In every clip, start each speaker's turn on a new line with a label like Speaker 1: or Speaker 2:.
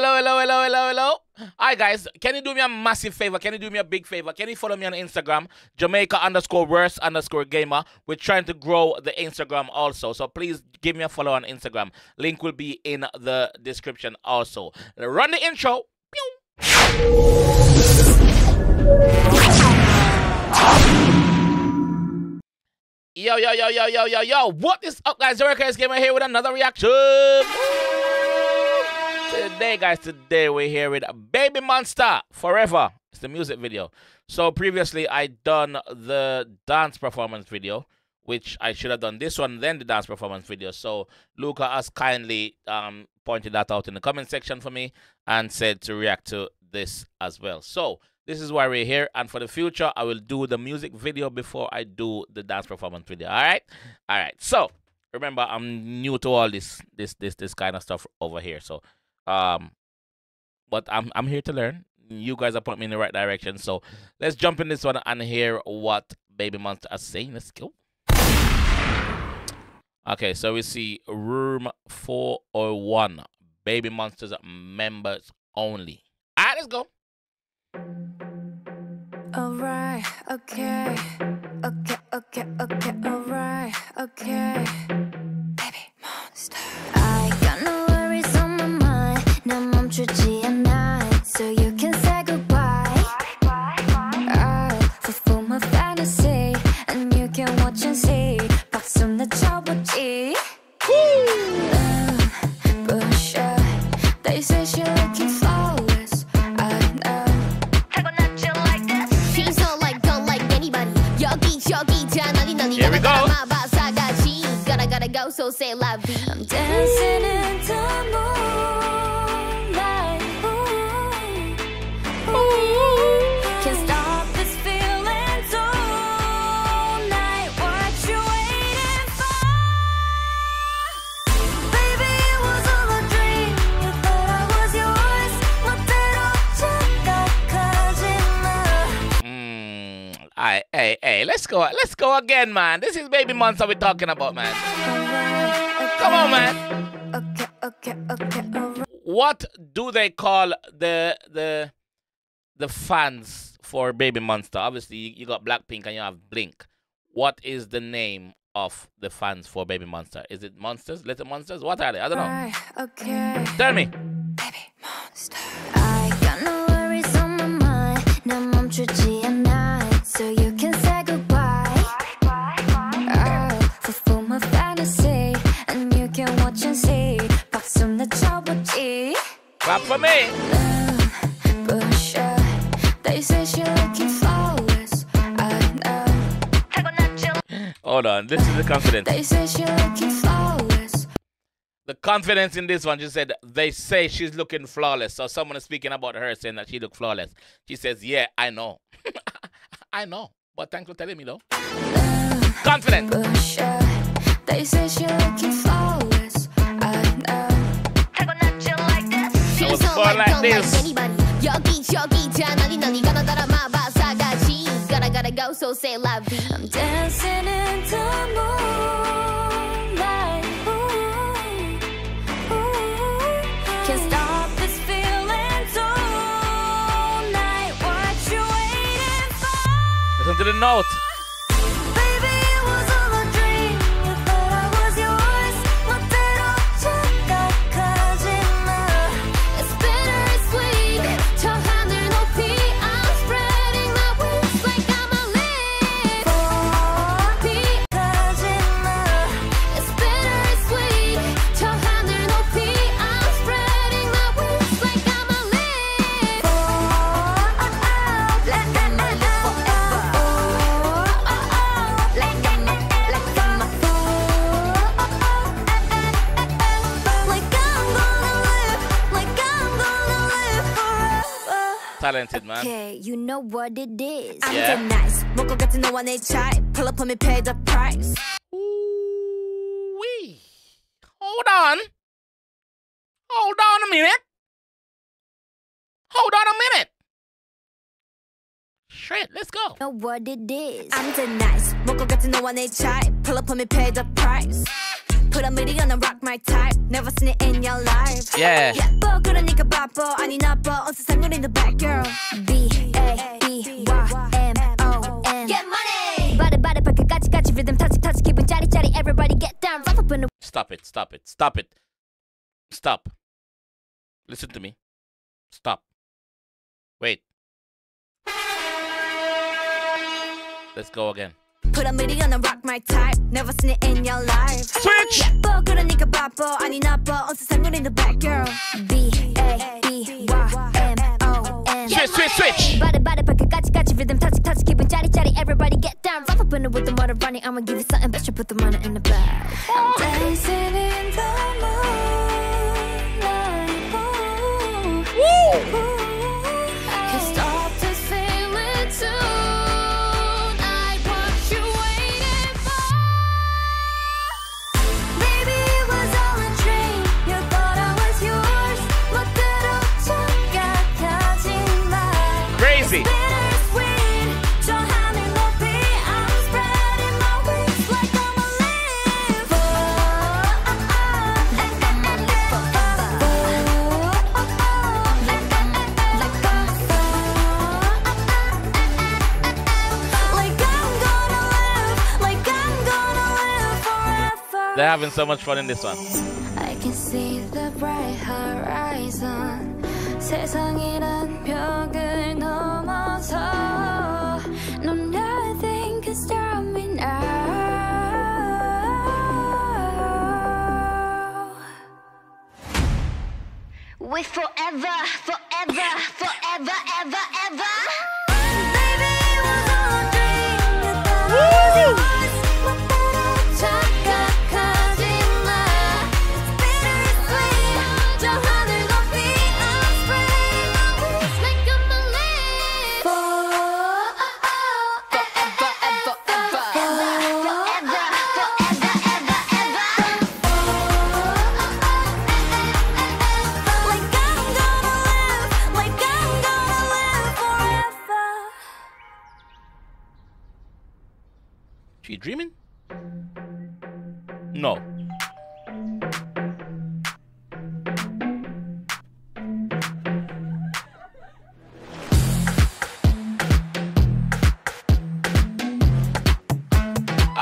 Speaker 1: hello. Alright guys, can you do me a massive favor? Can you do me a big favor? Can you follow me on Instagram, Jamaica_worst_gamer? We're trying to grow the Instagram also, so please give me a follow on Instagram. Link will be in the description also. Run the intro. Yo, what is up guys? JAMAICA'S gamer here with another reaction. Today we're here with Babymonster Forever. It's the music video. So previously I done the dance performance video, which I should have done this one, then the dance performance video. So Luca has kindly pointed that out in the comment section for me and said to react to this as well. So this is why we're here, and for the future I will do the music video before I do the dance performance video. All right. So remember, I'm new to all this kind of stuff over here. So but I'm here to learn. You guys are pointing me in the right direction. So let's jump in this one and hear what Babymonster is saying. Let's go. Okay, so we see room 401. Babymonster's members only. All right, let's go.
Speaker 2: Alright, okay, alright, okay. Babymonster. I got no worries on my mind. 난 멈추지 않아, so you can say goodbye. I fulfill my fantasy, and you can watch and see. 박수나 쳐보지. Push up. They say she looking flawless. I know.
Speaker 1: Here we go.
Speaker 2: Gotta go, so say la vie. I'm dancing in the moonlight. Can't stop this feeling tonight. What you waiting for? Baby, it was all a dream. You thought I was yours. 멋대로 착각하지 마.
Speaker 1: Hey, let's go again, man. This is Babymonster we're talking about, man. Come on, man.
Speaker 2: Okay.
Speaker 1: What do they call the fans for Babymonster? Obviously, you got Blackpink and you have Blink. What is the name of the fans for Babymonster? Is it monsters, little monsters? What are they? I don't know.
Speaker 2: Okay.
Speaker 1: Tell me.
Speaker 2: Babymonster. I got no worries on my mind. 난 멈추지 않아, so you can say goodbye. I fulfill my fantasy, and you can watch and see. 박수나 쳐보지.
Speaker 1: Clap for me.
Speaker 2: Push up. They say she looking flawless. I know.
Speaker 1: Hold on, this is the confidence.
Speaker 2: They say she looking flawless.
Speaker 1: The confidence in this one, she said, they say she's looking flawless. So someone is speaking about her saying that she look flawless. She says, yeah, I know. I know. But thanks for telling me, though. Confident.
Speaker 2: They say she looking flawless. I know.
Speaker 1: I was born like this.
Speaker 2: Gotta go, so say la vie. I'm dancing in the moonlight. Can't stop this feeling tonight. What you waiting for?
Speaker 1: Listen to the note.
Speaker 2: Baby, it was all a dream. You thought I was yours. 멋대로 착각하지 마. It's bittersweet. 저 하늘 높이 I'm spreading my wings like I'm a leaf. 가지 마. It's bittersweet. 저 하늘 높이 I'm spreading my wings like I'm a leaf.
Speaker 1: Talented, man.
Speaker 2: Okay, you know what it is. I'm
Speaker 1: Yeah.
Speaker 2: so nice. 먹고 같은 너와 내 차이. Pull up on me, pay the price.
Speaker 1: Ooh-wee. Hold on a minute. Shit, let's go.
Speaker 2: Know what it is. I'm so nice. 먹고 같은 너와 내 차이. Pull up on me, pay the price. Put a million on rock my type. Never seen it in your life.
Speaker 1: Yeah.
Speaker 2: 예뻐 그러니까 바빠 아니 나빠 온 세상을 in the back girl. BABYMON. Get money. 바르바르 발끝까지 같이 rhythm touch 기분 짜릿짜릿 everybody get down.
Speaker 1: Stop it. Stop it. Stop it. Stop. Listen to me. Stop. Wait. Let's go again.
Speaker 2: Put a million on rock my type. Never seen it in your life.
Speaker 1: Switch.
Speaker 2: 예뻐 그러니까 바빠 아니 나빠 온 세상을 in the back girl. BABYMON.
Speaker 1: Switch.
Speaker 2: 바르바르 발끝까지 같이 rhythm touch 기분 짜릿짜릿 everybody get down. Rough up in it with the motor running. I'ma give you something better. Put the money in the bag. I'm dancing in the moonlight. Woo. Can't stop this feeling tonight. What you waiting for? Baby, it was all a dream. You thought I was yours. 멋대로 착각하지 마.
Speaker 1: Crazy.
Speaker 2: Bittersweet. 저 하늘 높이 I'm spreading my wings like I'm a leaf.
Speaker 1: They're having so much fun in this one.
Speaker 2: I can see the bright horizon. 세상이란 벽을 넘어서 No, nothing can stop me now. We forever, forever, forever, ever, ever. Baby, it was all a dream. You thought I was yours. 멋대로 착각하지 마. It's bittersweet. 저 하늘 높이 I'm spreading my wings like I'm a leaf. Forever, ever, ever, ever, forever, forever, ever, ever. Like I'm gonna live forever.
Speaker 1: She dreaming? No.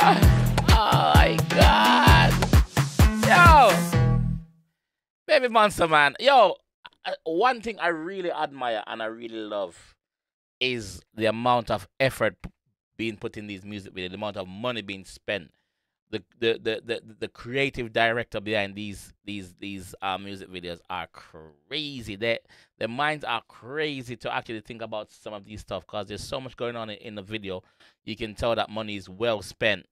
Speaker 1: Oh my God. Yo. Babymonster, man. Yo, one thing I really admire and I really love is the amount of effort being put in these music videos, the amount of money being spent. The creative director behind these music videos are crazy. Their minds are crazy to actually think about some of these stuff because there's so much going on in the video. You can tell that money is well spent.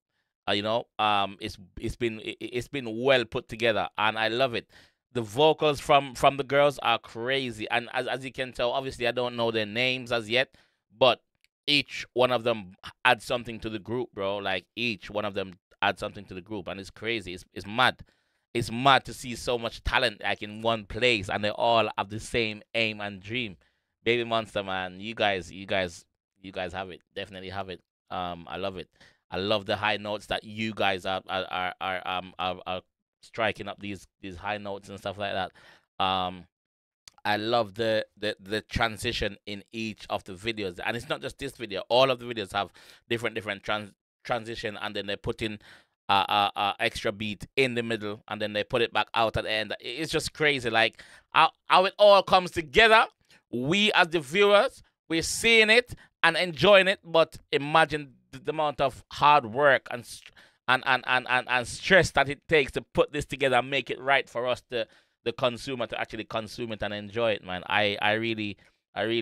Speaker 1: It's been well put together, and I love it. The vocals from the girls are crazy, and as you can tell, obviously I don't know their names as yet, but each one of them adds something to the group, bro. Like each one of them adds something to the group, and it's crazy. It's mad. It's mad to see so much talent like in one place, and they all have the same aim and dream. Babymonster, man, you guys have it. Definitely have it. I love it. I love the high notes that you guys are striking up these high notes and stuff like that. I love the transition in each of the videos, and it's not just this video. All of the videos have different transition, and then they put in extra beat in the middle, and then they put it back out at the end. It's just crazy, like how it all comes together. We as the viewers, we're seeing it and enjoying it, but imagine the amount of hard work and stress that it takes to put this together and make it right for us, the consumer, to actually consume it and enjoy it, man. I really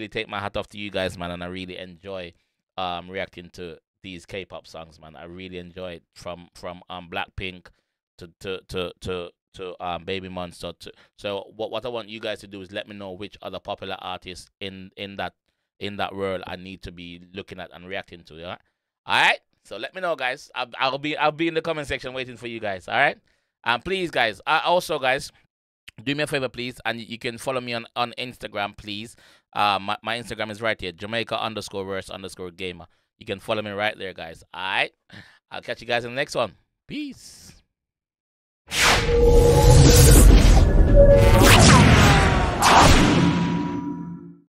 Speaker 1: take my hat off to you guys, man, and I really enjoy reacting to these K-pop songs, man. I really enjoy it from Blackpink to Babymonster. So what I want you guys to do is let me know which other popular artists in that world I need to be looking at and reacting to. Yeah. All right. So let me know, guys. I'll be in the comment section waiting for you guys. All right. And please, guys. Also, guys, do me a favor, please, and you can follow me on Instagram, please. My Instagram is right here, Jamaica_verse_gamer. You can follow me right there, guys. All right. I'll catch you guys in the next one. Peace.